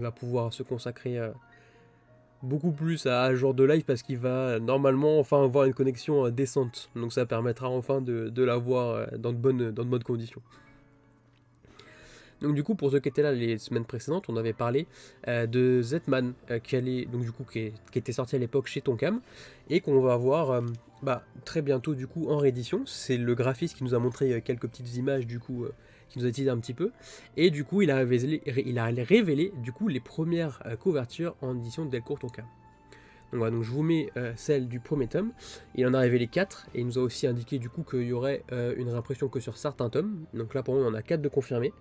va pouvoir se consacrer beaucoup plus à ce genre de live parce qu'il va normalement enfin avoir une connexion décente. Donc ça permettra enfin de l'avoir dans de bonnes conditions. Donc du coup, pour ceux qui étaient là les semaines précédentes, on avait parlé de Zetman, qui était sorti à l'époque chez Tonkam, et qu'on va avoir très bientôt du coup en réédition. C'est le graphiste qui nous a montré quelques petites images du coup, qui nous a dit un petit peu, et du coup il a révélé du coup les premières couvertures en édition de Delcourt Tonkam. Donc voilà, donc je vous mets celle du premier tome. Il en a révélé 4 et il nous a aussi indiqué du coup qu'il y aurait une réimpression que sur certains tomes. Donc là pour le moment on en a 4 de confirmés.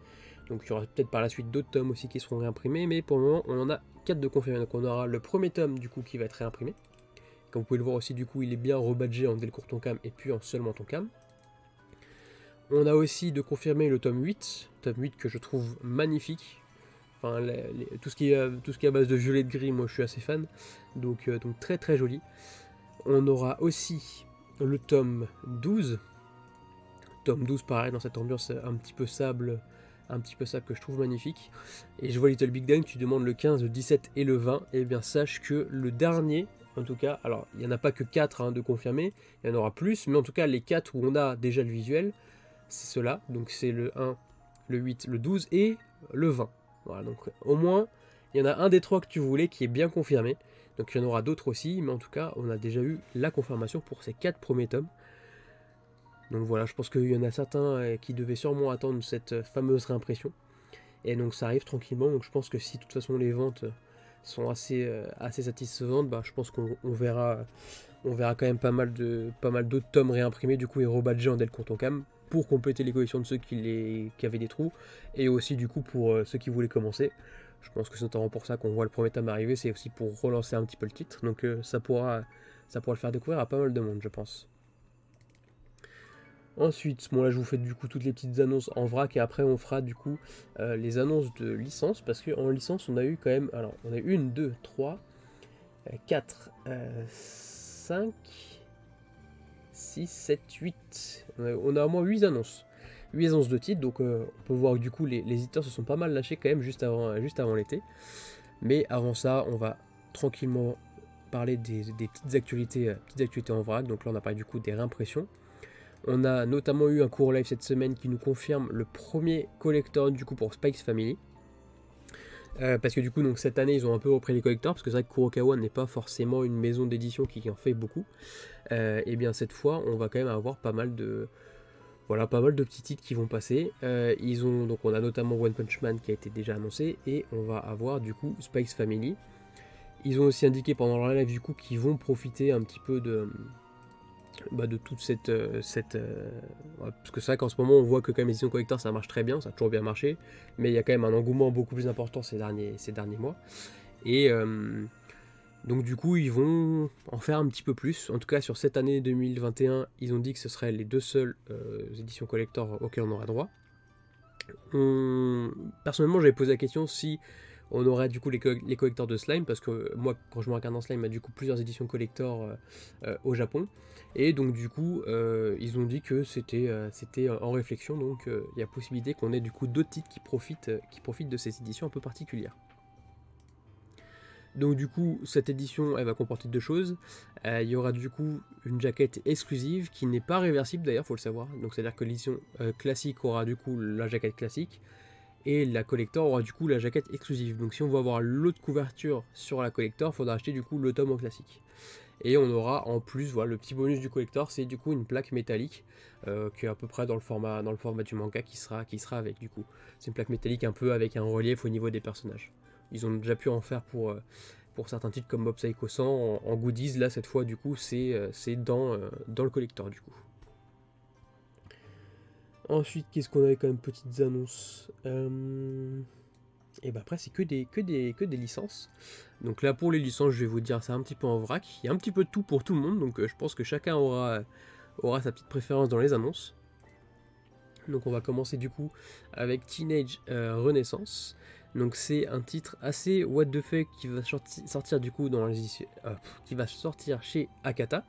Donc il y aura peut-être par la suite d'autres tomes aussi qui seront réimprimés, mais pour le moment on en a 4 de confirmés. Donc on aura le premier tome du coup qui va être réimprimé. Comme vous pouvez le voir aussi, du coup il est bien rebadgé en Delcourt Tonkam et puis en seulement Tonkam. On a aussi de confirmer le tome 8 que je trouve magnifique. Enfin, tout ce qui est à base de violet de gris, moi je suis assez fan. Donc très très joli. On aura aussi le tome 12. Tome 12 pareil dans cette ambiance un petit peu sable que je trouve magnifique. Et je vois Little Big Dan, tu demandes le 15, le 17 et le 20. Et bien sache que le dernier, en tout cas, alors il n'y en a pas que 4 de confirmés, il y en aura plus, mais en tout cas les 4 où on a déjà le visuel, c'est ceux-là. Donc c'est le 1, le 8, le 12 et le 20. Voilà, donc au moins, il y en a un des 3 que tu voulais qui est bien confirmé. Donc il y en aura d'autres aussi, mais en tout cas, on a déjà eu la confirmation pour ces 4 premiers tomes. Donc voilà, je pense qu'il y en a certains qui devaient sûrement attendre cette fameuse réimpression. Et donc ça arrive tranquillement, donc je pense que si de toute façon les ventes sont assez satisfaisantes, je pense qu'on verra quand même pas mal d'autres tomes réimprimés du coup et rebadgés en Delcourt Tonkam pour compléter les collections de ceux qui avaient des trous, et aussi du coup pour ceux qui voulaient commencer. Je pense que c'est notamment pour ça qu'on voit le premier tome arriver, c'est aussi pour relancer un petit peu le titre, donc ça pourra le faire découvrir à pas mal de monde, je pense. Ensuite, bon là je vous fais du coup toutes les petites annonces en vrac et après on fera du coup les annonces de licence, parce qu'en licence on a eu quand même, alors on a eu 1, 2, 3, 4, 5, 6, 7, 8, on a au moins 8 annonces. 8 annonces de titres, donc on peut voir que du coup les éditeurs se sont pas mal lâchés quand même juste avant l'été. Mais avant ça, on va tranquillement parler des petites actualités en vrac. Donc là on a parlé du coup des réimpressions. On a notamment eu un cours live cette semaine qui nous confirme le premier collector du coup pour Spikes Family. Parce que du coup, donc, cette année, ils ont un peu repris les collectors, parce que c'est vrai que Kurokawa n'est pas forcément une maison d'édition qui en fait beaucoup. Et bien cette fois, on va quand même avoir pas mal de petits titres qui vont passer. Donc on a notamment One Punch Man qui a été déjà annoncé, et on va avoir du coup Spikes Family. Ils ont aussi indiqué pendant leur live du coup qu'ils vont profiter un petit peu de toute parce que c'est vrai qu'en ce moment on voit que quand même les éditions collector ça marche très bien, ça a toujours bien marché, mais il y a quand même un engouement beaucoup plus important ces derniers mois, et donc du coup ils vont en faire un petit peu plus. En tout cas sur cette année 2021 ils ont dit que ce seraient les deux seules éditions collector auxquelles on aura droit. Personnellement j'avais posé la question si on aurait du coup les collecteurs de slime, parce que moi quand je me regarde en slime, il y a du coup plusieurs éditions collector au Japon, et donc du coup ils ont dit que c'était en réflexion, donc il y a possibilité qu'on ait du coup d'autres titres qui profitent de ces éditions un peu particulières. Donc du coup cette édition elle va comporter deux choses. Il y aura du coup une jaquette exclusive qui n'est pas réversible d'ailleurs, faut le savoir, donc c'est à dire que l'édition classique aura du coup la jaquette classique, et la collector aura du coup la jaquette exclusive. Donc si on veut avoir l'autre couverture sur la collector, il faudra acheter du coup le tome en classique. Et on aura en plus, voilà, le petit bonus du collector, c'est du coup une plaque métallique qui est à peu près dans le format du manga qui sera avec du coup. C'est une plaque métallique un peu avec un relief au niveau des personnages. Ils ont déjà pu en faire pour certains titres comme Mob Psycho 100 en goodies. Là cette fois du coup c'est dans le collector du coup. Ensuite, qu'est-ce qu'on avait comme petites annonces Et après, c'est que des licences. Donc là, pour les licences, je vais vous dire ça un petit peu en vrac. Il y a un petit peu de tout pour tout le monde, donc je pense que chacun aura sa petite préférence dans les annonces. Donc on va commencer du coup avec Teenage Renaissance. Donc c'est un titre assez what the fuck qui va sortir du coup qui va sortir chez Akata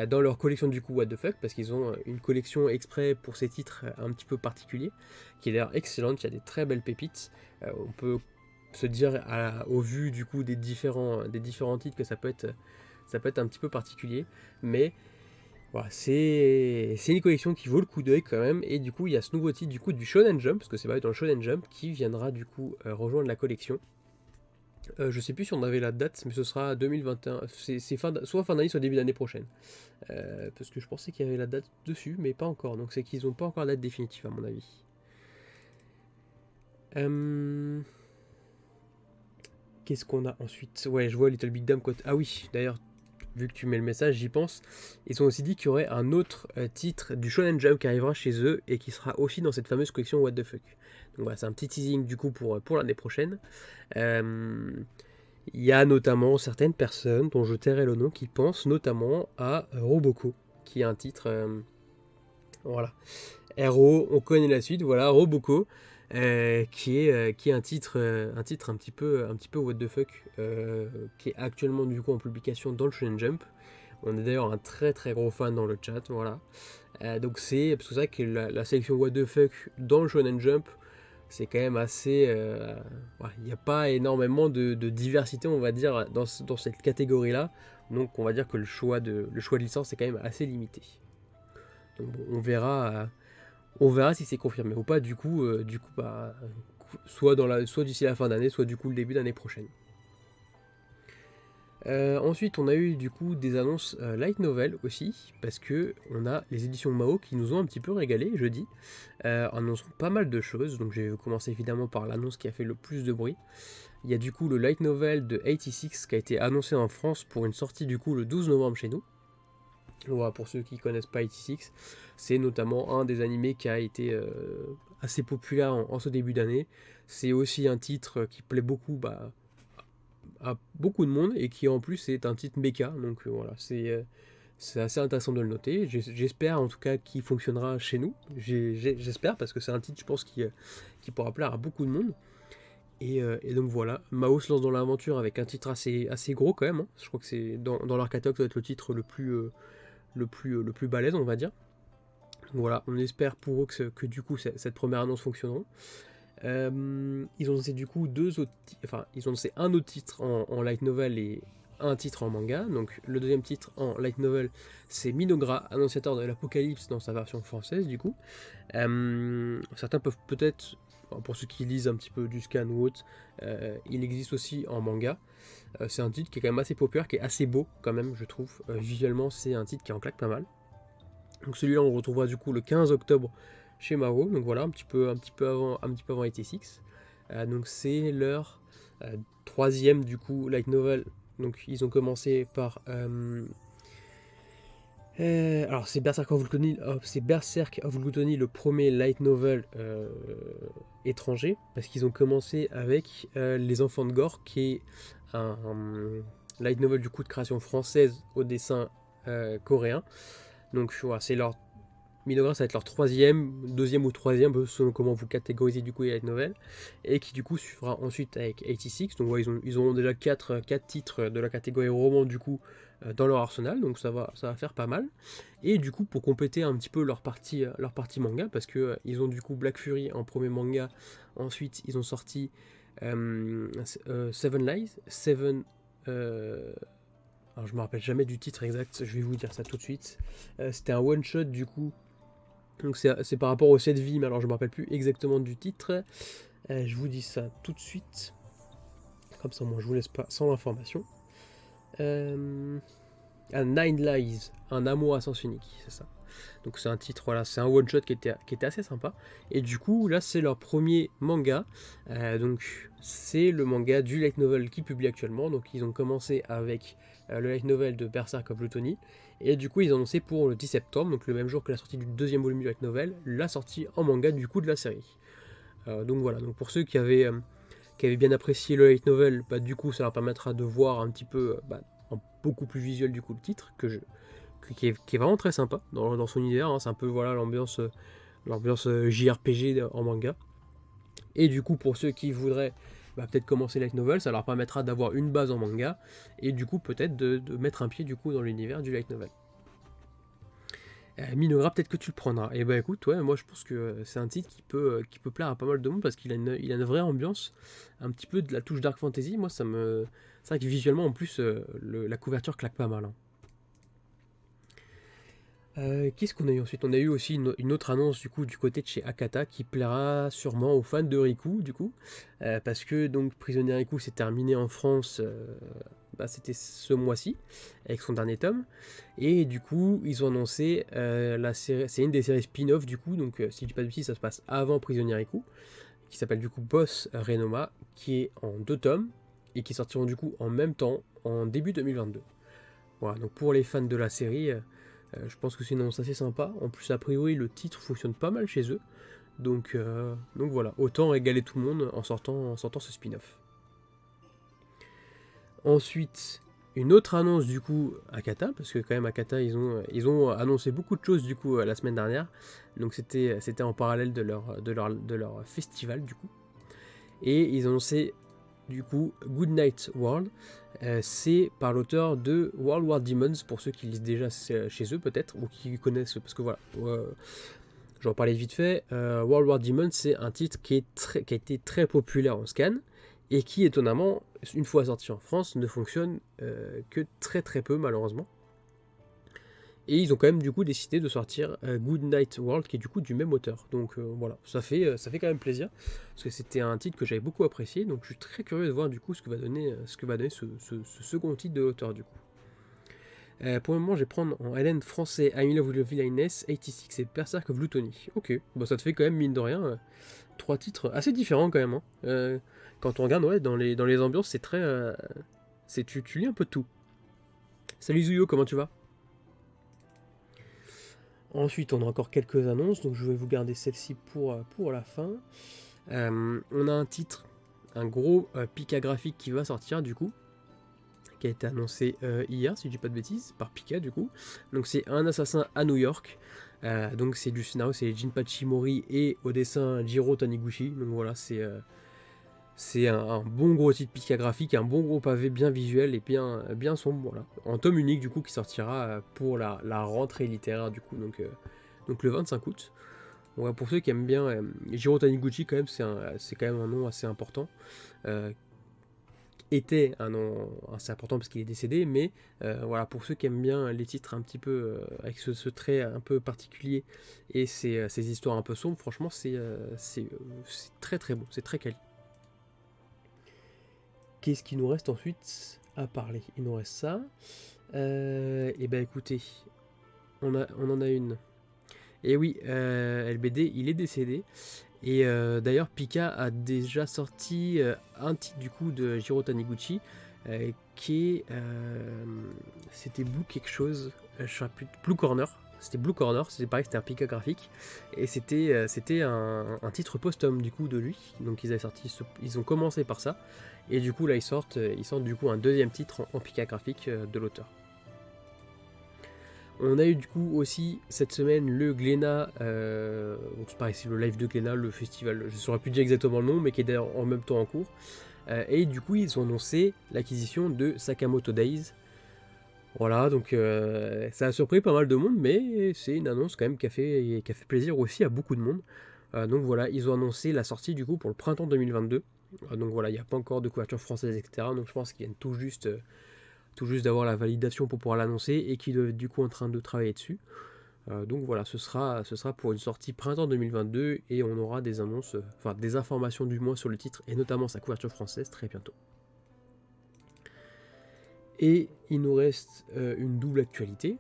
dans leur collection du coup what the fuck, parce qu'ils ont une collection exprès pour ces titres un petit peu particuliers qui est d'ailleurs excellente. Il y a des très belles pépites. On peut se dire au vu du coup des différents titres que ça peut être un petit peu particulier, mais voilà, c'est une collection qui vaut le coup d'œil quand même, et du coup il y a ce nouveau titre du coup du Shonen Jump, parce que c'est paru dans le Shonen Jump, qui viendra du coup rejoindre la collection. Je sais plus si on avait la date, mais ce sera 2021, c'est soit fin d'année, soit début d'année prochaine. Parce que je pensais qu'il y avait la date dessus, mais pas encore, donc c'est qu'ils n'ont pas encore la date définitive à mon avis. Qu'est-ce qu'on a ensuite? Ouais, je vois Little Big Damn côté. Ah oui, d'ailleurs, vu que tu mets le message, j'y pense. Ils ont aussi dit qu'il y aurait un autre titre du Shonen Jump qui arrivera chez eux et qui sera aussi dans cette fameuse collection What the Fuck. Donc voilà, c'est un petit teasing du coup pour l'année prochaine. Il y a notamment certaines personnes dont je tairai le nom qui pensent notamment à Roboko, qui est un titre. Voilà. RO, on connaît la suite, voilà, Roboko. Qui est un titre un petit peu what the fuck, qui est actuellement du coup en publication dans le Shonen Jump. On est d'ailleurs un très très gros fan dans le chat, voilà. Donc c'est pour ça que la sélection what the fuck dans le Shonen Jump, c'est quand même assez, il n'y a pas énormément de diversité, on va dire, dans cette catégorie là. Donc on va dire que le choix de licence est quand même assez limité. Donc bon, on verra. On verra si c'est confirmé ou pas, du coup, soit d'ici la fin d'année, soit du coup le début d'année prochaine. Ensuite, on a eu du coup des annonces light novel aussi, parce que on a les éditions Mao qui nous ont un petit peu régalé jeudi, annonçant pas mal de choses. Donc j'ai commencé évidemment par l'annonce qui a fait le plus de bruit. Il y a du coup le light novel de 86 qui a été annoncé en France pour une sortie du coup le 12 novembre chez nous. Voilà, pour ceux qui connaissent pas 86, c'est notamment un des animés qui a été assez populaire en ce début d'année. C'est aussi un titre qui plaît beaucoup à beaucoup de monde et qui en plus est un titre mecha. Donc voilà, c'est assez intéressant de le noter. J'espère en tout cas qu'il fonctionnera chez nous. J'espère parce que c'est un titre, je pense, qui pourra plaire à beaucoup de monde. Et donc voilà, Mao se lance dans l'aventure avec un titre assez gros quand même. Hein. Je crois que c'est dans leur catalogue, ça doit être le titre le plus balèze, on va dire. Donc voilà, on espère pour eux que du coup cette première annonce fonctionnera. Ils ont annoncé du coup ils ont annoncé un autre titre en light novel et un titre en manga. Donc le deuxième titre en light novel, c'est Minogra, annonciateur de l'Apocalypse dans sa version française du coup. Certains peuvent peut-être, pour ceux qui lisent un petit peu du scan ou autre, il existe aussi en manga. C'est un titre qui est quand même assez populaire, qui est assez beau quand même, je trouve. Visuellement, c'est un titre qui en claque pas mal. Donc celui-là, on le retrouvera du coup le 15 octobre chez Mao. Donc voilà, un petit peu avant 86. Donc c'est leur troisième du coup light novel. Donc ils ont commencé par alors c'est Berserk of Gluttony, le premier light novel étranger, parce qu'ils ont commencé avec Les Enfants de Gore, qui est un light novel du coup de création française au dessin coréen. Donc voilà, c'est leur Minogra, ça va être leur deuxième ou troisième, selon comment vous catégorisez du coup les light novels, et qui du coup suivra ensuite avec 86. Donc voilà, ils ont déjà 4 titres de la catégorie roman du coup dans leur arsenal, donc ça va faire pas mal. Et du coup pour compléter un petit peu leur partie manga, parce que ils ont du coup Black Fury en premier manga, ensuite ils ont sorti Seven Lies, alors je me rappelle jamais du titre exact, je vais vous dire ça tout de suite. C'était un one shot du coup. Donc c'est par rapport aux 7 vies, mais alors je me rappelle plus exactement du titre. Je vous dis ça tout de suite. Comme ça moi je vous laisse pas sans l'information. Nine Lies, un amour à sens unique, c'est ça. Donc c'est un titre, voilà, c'est un one shot qui était assez sympa. Et du coup là c'est leur premier manga. Donc c'est le manga du light novel qui publie actuellement. Donc ils ont commencé avec le light novel de Berserk of Gluttony. Et du coup ils ont annoncé pour le 10 septembre, donc le même jour que la sortie du deuxième volume du light novel, la sortie en manga du coup de la série. Donc voilà, donc pour ceux qui avaient bien apprécié le light novel, bah, du coup ça leur permettra de voir un petit peu en beaucoup plus visuel du coup le titre qui est vraiment très sympa dans son univers. Hein. C'est un peu voilà l'ambiance JRPG en manga. Et du coup pour ceux qui voudraient peut-être commencer light novel, ça leur permettra d'avoir une base en manga et du coup peut-être de mettre un pied du coup dans l'univers du light novel. Minora, peut-être que tu le prendras. Et bah écoute, ouais, moi je pense que c'est un titre qui peut plaire à pas mal de monde parce qu'il a une vraie ambiance, un petit peu de la touche Dark Fantasy. Moi, ça me. C'est vrai que visuellement, en plus, la couverture claque pas mal, hein. Qu'est-ce qu'on a eu ensuite? On a eu aussi une autre annonce du coup du côté de chez Akata qui plaira sûrement aux fans de Riku du coup, parce que donc Prisonnier Riku s'est terminé en France, bah, c'était ce mois-ci avec son dernier tome, et du coup ils ont annoncé la série, c'est une des séries spin-off du coup, donc si je dis pas de bêtises ça se passe avant Prisonnier Riku, qui s'appelle du coup Boss Renoma, qui est en 2 tomes et qui sortiront du coup en même temps en début 2022. Voilà, donc pour les fans de la série, je pense que c'est une annonce assez sympa. En plus, a priori, le titre fonctionne pas mal chez eux. Donc voilà, autant régaler tout le monde en sortant ce spin-off. Ensuite, une autre annonce du coup Akata, parce que quand même Akata, ils ont annoncé beaucoup de choses du coup la semaine dernière. Donc c'était en parallèle de leur festival du coup. Et ils ont annoncé du coup Goodnight World. C'est par l'auteur de World War Demons, pour ceux qui lisent déjà chez eux peut-être, ou qui connaissent, parce que voilà, j'en parlais vite fait. World War Demons, c'est un titre qui a été très populaire en scan, et qui étonnamment, une fois sorti en France, ne fonctionne que très très peu malheureusement. Et ils ont quand même du coup décidé de sortir Goodnight World, qui est du coup du même auteur. Donc voilà, ça fait quand même plaisir, parce que c'était un titre que j'avais beaucoup apprécié, donc je suis très curieux de voir du coup ce que va donner ce second titre de l'auteur du coup. Pour le moment, je vais prendre en LN français I'm in Love with the Villainess, 86 et Berserk of Gluttony. Ok, bon, ça te fait quand même, mine de rien, 3 titres assez différents quand même, hein. Quand on regarde, ouais, dans les ambiances, c'est très. Tu lis un peu de tout. Salut Zuyo, comment tu vas? Ensuite, on a encore quelques annonces, donc je vais vous garder celle-ci pour la fin. On a un titre, un gros Pika graphique qui va sortir du coup, qui a été annoncé hier, si je dis pas de bêtises, par Pika du coup. Donc c'est un assassin à New York. Donc c'est du scénario, c'est Jinpachi Mori et au dessin Jiro Taniguchi. Donc voilà, c'est un bon gros titre Pika graphique, un bon gros pavé bien visuel et bien sombre, voilà. En tome unique du coup qui sortira pour la rentrée littéraire du coup, donc le 25 août. Ouais, pour ceux qui aiment bien Jiro Taniguchi, quand même, c'est quand même un nom assez important. Était un nom assez important parce qu'il est décédé, mais voilà, pour ceux qui aiment bien les titres un petit peu avec ce trait un peu particulier et ces histoires un peu sombres, franchement, c'est très très bon, c'est très quali. Qu'est-ce qu'il nous reste ensuite à parler? Il nous reste ça. Et ben écoutez, on en a une. Et oui, LBD, il est décédé. Et d'ailleurs, Pika a déjà sorti un titre du coup de Jiro Taniguchi qui est. C'était Blue quelque chose, je ne sais plus, Blue Corner. C'était Blue Corner, c'était pareil, c'était un Pika graphique. Et c'était un titre posthume du coup de lui. Donc ils ont commencé par ça. Et du coup là ils sortent du coup un deuxième titre en Pika graphique de l'auteur. On a eu du coup aussi cette semaine le Glénat, donc c'est pareil, c'est le live de Glénat, le festival, je ne saurais plus dire exactement le nom, mais qui est d'ailleurs en même temps en cours. Et du coup, ils ont annoncé l'acquisition de Sakamoto Days. Voilà, donc ça a surpris pas mal de monde, mais c'est une annonce quand même qui a fait plaisir aussi à beaucoup de monde. Donc voilà, ils ont annoncé la sortie du coup pour le printemps 2022. Donc voilà, il n'y a pas encore de couverture française, etc. Donc je pense qu'ils viennent tout juste d'avoir la validation pour pouvoir l'annoncer et qui doivent être du coup en train de travailler dessus. Donc voilà, ce sera pour une sortie printemps 2022 et on aura des annonces, enfin des informations du moins sur le titre et notamment sa couverture française très bientôt. Et il nous reste une double actualité.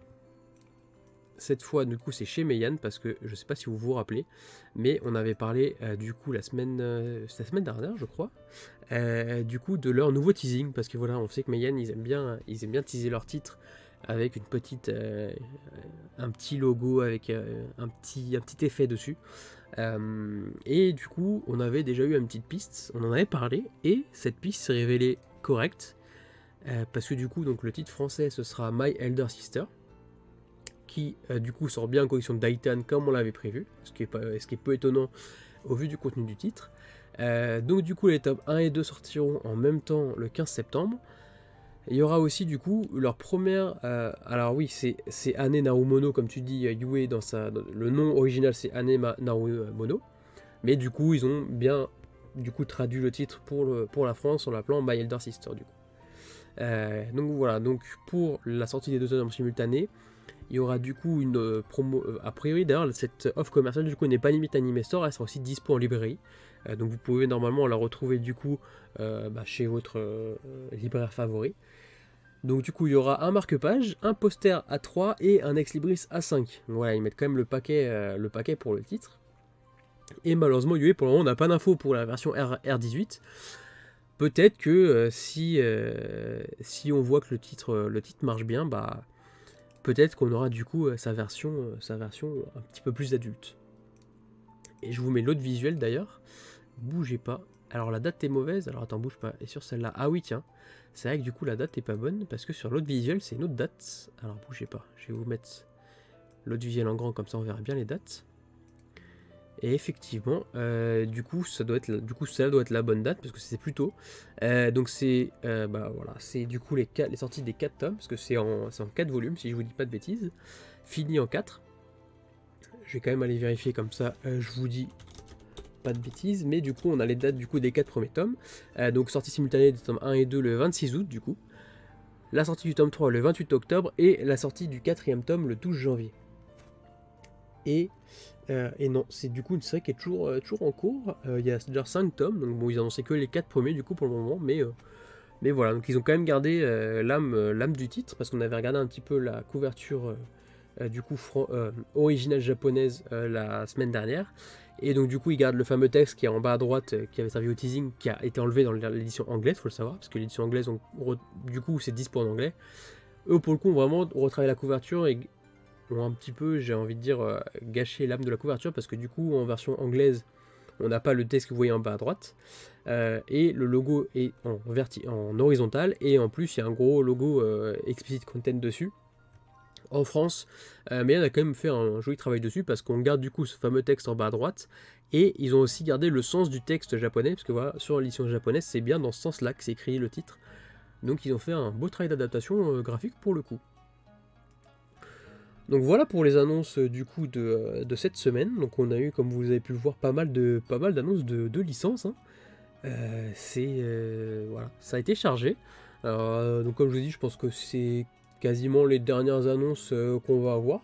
Cette fois, du coup, c'est chez Meian parce que je ne sais pas si vous vous rappelez, mais on avait parlé du coup la semaine dernière, je crois, du coup de leur nouveau teasing parce que voilà, on sait que Meian ils aiment bien teaser leur titre avec une petite, un petit logo avec un petit effet dessus. Et du coup, on avait déjà eu une petite piste, on en avait parlé et cette piste s'est révélée correcte parce que du coup, donc le titre français ce sera My Elder Sister, qui du coup sort bien en collection de Daitan comme on l'avait prévu, ce qui est peu étonnant au vu du contenu du titre. Donc du coup les tomes 1 et 2 sortiront en même temps le 15 septembre. Il y aura aussi du coup leur première. Alors oui, c'est Ane Narumono, comme tu dis, Yue, le nom original c'est Narumono. Mais du coup, ils ont bien du coup traduit le titre pour la France en l'appelant My Elder Sister du coup. Donc voilà, donc pour la sortie des deux albums simultanés, il y aura du coup une promo. A priori d'ailleurs, cette offre commerciale du coup n'est pas limite Anime Store, elle sera aussi dispo en librairie. Donc vous pouvez normalement la retrouver du coup chez votre libraire favori. Donc du coup il y aura un marque-page, un poster A3 et un ex-libris A5. Donc voilà, ils mettent quand même le paquet pour le titre. Et malheureusement UE pour le moment on n'a pas d'infos pour la version R18. Peut-être que si on voit que le titre marche bien, bah peut-être qu'on aura du coup sa version un petit peu plus adulte. Et je vous mets l'autre visuel d'ailleurs. Bougez pas. Alors la date est mauvaise, alors attends, bouge pas. Et sur celle-là, ah oui tiens, c'est vrai que du coup la date est pas bonne, parce que sur l'autre visuel c'est une autre date. Alors bougez pas, je vais vous mettre l'autre visuel en grand, comme ça on verra bien les dates. Et effectivement, du coup ça doit être la bonne date, parce que c'est plus tôt. Donc c'est voilà, c'est du coup les sorties des 4 tomes, parce que c'est en 4 volumes, si je vous dis pas de bêtises. Fini en 4. Je vais quand même aller vérifier comme ça, je vous dis pas de bêtises, mais du coup on a les dates du coup des 4 premiers tomes. Donc sortie simultanée des tomes 1 et 2 le 26 août du coup, la sortie du tome 3 le 28 octobre et la sortie du 4e tome le 12 janvier. Et non, c'est du coup une série qui est toujours en cours. Il y a déjà 5 tomes, donc bon, ils annoncé que les 4 premiers du coup pour le moment, mais voilà, donc ils ont quand même gardé l'âme du titre, parce qu'on avait regardé un petit peu la couverture du coup originale japonaise la semaine dernière. Et donc du coup ils gardent le fameux texte qui est en bas à droite, qui avait servi au teasing, qui a été enlevé dans l'édition anglaise, faut le savoir, parce que l'édition anglaise, du coup c'est dispo en anglais. Eux pour le coup ont vraiment retravaillé la couverture et ont un petit peu, j'ai envie de dire, gâché l'âme de la couverture, parce que du coup en version anglaise, on n'a pas le texte que vous voyez en bas à droite, et le logo est en horizontal, et en plus il y a un gros logo explicit content dessus. En France, mais on a quand même fait un joli travail dessus, parce qu'on garde du coup ce fameux texte en bas à droite, et ils ont aussi gardé le sens du texte japonais, parce que voilà, sur l'édition japonaise, c'est bien dans ce sens-là que c'est écrit le titre. Donc ils ont fait un beau travail d'adaptation graphique pour le coup. Donc voilà pour les annonces du coup de cette semaine. Donc on a eu, comme vous avez pu le voir, pas mal d'annonces de licences. Hein. Voilà, ça a été chargé. Donc comme je vous dis, je pense que c'est quasiment les dernières annonces qu'on va avoir.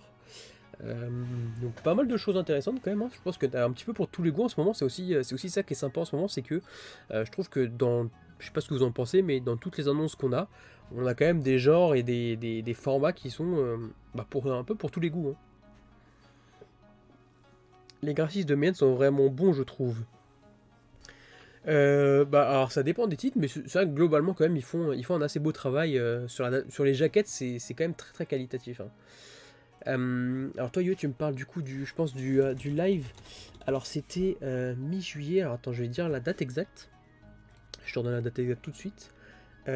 Donc pas mal de choses intéressantes quand même. Hein. Je pense que t'as un petit peu pour tous les goûts en ce moment. C'est aussi ça qui est sympa en ce moment, c'est que je trouve que je sais pas ce que vous en pensez, mais dans toutes les annonces qu'on a, on a quand même des genres et des formats qui sont un peu pour tous les goûts. Hein. Les graphismes de Mienne sont vraiment bons, je trouve. Alors ça dépend des titres, mais c'est vrai que globalement quand même ils font un assez beau travail sur les jaquettes, c'est quand même très très qualitatif. Hein. Alors toi Yo, tu me parles du coup je pense du live. Alors c'était mi-juillet. Alors attends, je vais dire la date exacte. Je te redonne la date exacte tout de suite.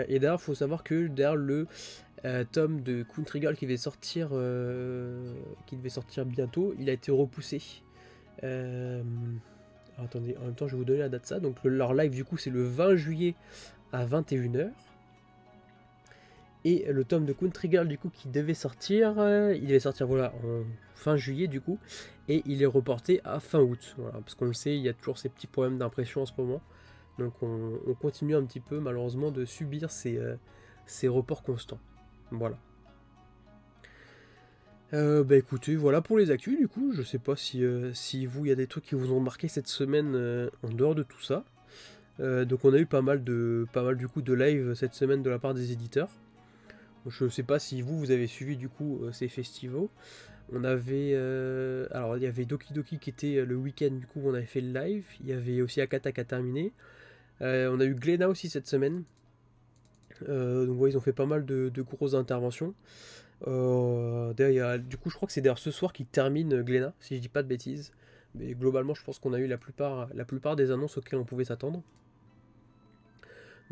Et d'ailleurs, il faut savoir que derrière le tome de Country Girl qui devait sortir bientôt, il a été repoussé. Alors, attendez, en même temps, je vais vous donner la date de ça. Donc leur live du coup, c'est le 20 juillet à 21h. Et le tome de Country Girl du coup qui devait sortir, il devait sortir voilà en fin juillet du coup, et il est reporté à fin août. Voilà, parce qu'on le sait, il y a toujours ces petits problèmes d'impression en ce moment. Donc on continue un petit peu malheureusement de subir ces reports constants. Voilà. Écoutez, voilà pour les actus du coup. Je sais pas si vous, il y a des trucs qui vous ont marqué cette semaine en dehors de tout ça. Donc on a eu pas mal du coup de live cette semaine de la part des éditeurs. Je sais pas si vous avez suivi du coup ces festivals. On avait alors il y avait Doki Doki qui était le week-end du coup où on avait fait le live. Il y avait aussi Akata qui a terminé. On a eu Glénat aussi cette semaine. Donc ouais, ils ont fait pas mal de grosses interventions. D'ailleurs, du coup je crois que c'est d'ailleurs ce soir qu'ils terminent Glénat, si je dis pas de bêtises. Mais globalement je pense qu'on a eu la plupart des annonces auxquelles on pouvait s'attendre.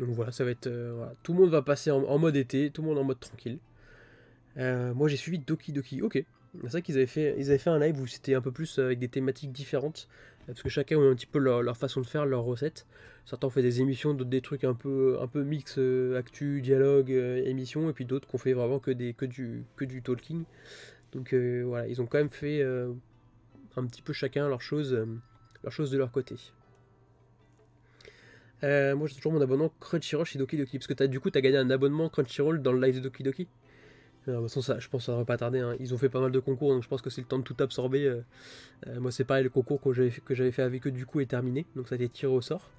Donc voilà, ça va être. Voilà. Tout le monde va passer en mode été, tout le monde en mode tranquille. Moi j'ai suivi Doki Doki, ok. C'est vrai ils avaient fait un live où c'était un peu plus avec des thématiques différentes, parce que chacun a un petit peu leur façon de faire, leur recette. Certains ont fait des émissions, d'autres des trucs un peu mix, actu, dialogue, émission, et puis d'autres qui ont fait vraiment que du talking. Donc voilà, ils ont quand même fait un petit peu chacun leurs choses de leur côté. Moi j'ai toujours mon abonnement Crunchyroll chez Doki Doki, parce que du coup t'as gagné un abonnement Crunchyroll dans le live de Doki Doki. De toute façon, ça, je pense que ça va pas tarder, hein. Ils ont fait pas mal de concours, donc je pense que c'est le temps de tout absorber. Moi, c'est pareil, le concours que j'avais fait avec eux, du coup, est terminé. Donc, ça a été tiré au sort.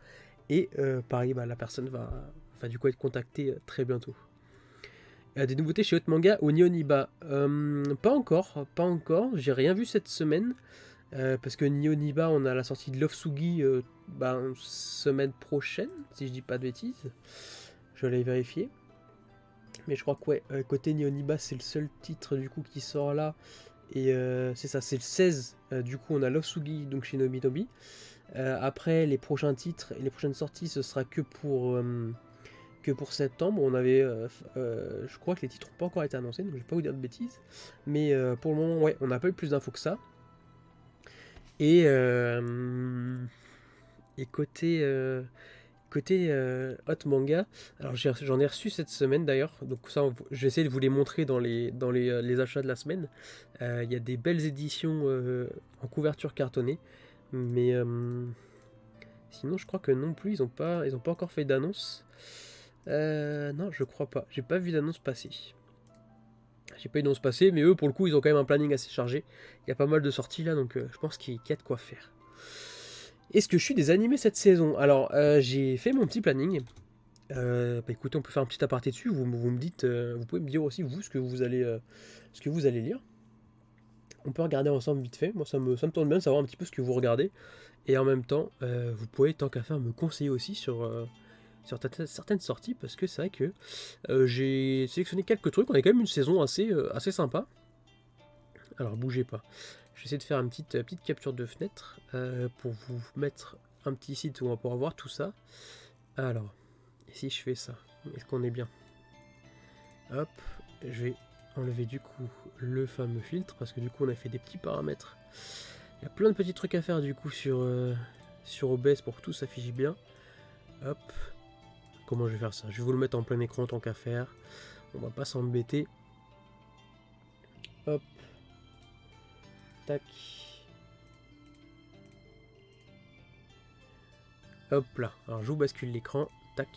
Et pareil, bah, la personne va du coup être contactée très bientôt. Des nouveautés chez Hot Manga ou Nioniba? Pas encore, pas encore. J'ai rien vu cette semaine. Parce que Nioniba, on a la sortie de Love Sugi bah, semaine prochaine, si je dis pas de bêtises. Je vais aller vérifier. Mais je crois que ouais, côté Nioniba, c'est le seul titre du coup qui sort là. Et c'est ça, c'est le 16. Du coup, on a Love Sugi, donc chez Nobi. Après, les prochains titres et les prochaines sorties, ce sera que pour septembre. On avait, je crois que les titres n'ont pas encore été annoncés, donc je vais pas vous dire de bêtises. Mais pour le moment, ouais, on n'a pas eu plus d'infos que ça. Et, et côté Hot Manga, alors j'en ai reçu cette semaine d'ailleurs, donc ça je vais essayer de vous les montrer dans les achats de la semaine. Il y a des belles éditions en couverture cartonnée, mais sinon je crois que non plus ils ont pas encore fait d'annonce. Non, je crois pas, j'ai pas vu d'annonce passer. J'ai pas eu d'annonce passer, mais eux pour le coup ils ont quand même un planning assez chargé. Il y a pas mal de sorties là, donc je pense qu'il y a de quoi faire. Est-ce que je suis des animés cette saison? Alors, j'ai fait mon petit planning. Bah écoutez, on peut faire un petit aparté dessus. Vous me dites, vous pouvez me dire aussi vous ce que vous allez lire. On peut regarder ensemble vite fait. Moi, ça me tourne bien de savoir un petit peu ce que vous regardez. Et en même temps, vous pouvez tant qu'à faire me conseiller aussi sur certaines sorties parce que c'est vrai que j'ai sélectionné quelques trucs. On a quand même une saison assez sympa. Alors bougez pas. Je vais essayer de faire une petite capture de fenêtre pour vous mettre un petit site où on va pouvoir voir tout ça. Alors, et si je fais ça, est-ce qu'on est bien? Hop, je vais enlever du coup le fameux filtre parce que du coup on a fait des petits paramètres. Il y a plein de petits trucs à faire du coup sur OBS pour que tout s'affiche bien. Hop, comment je vais faire ça? Je vais vous le mettre en plein écran tant qu'à faire. On va pas s'embêter. Hop, tac. Hop là, alors je vous bascule l'écran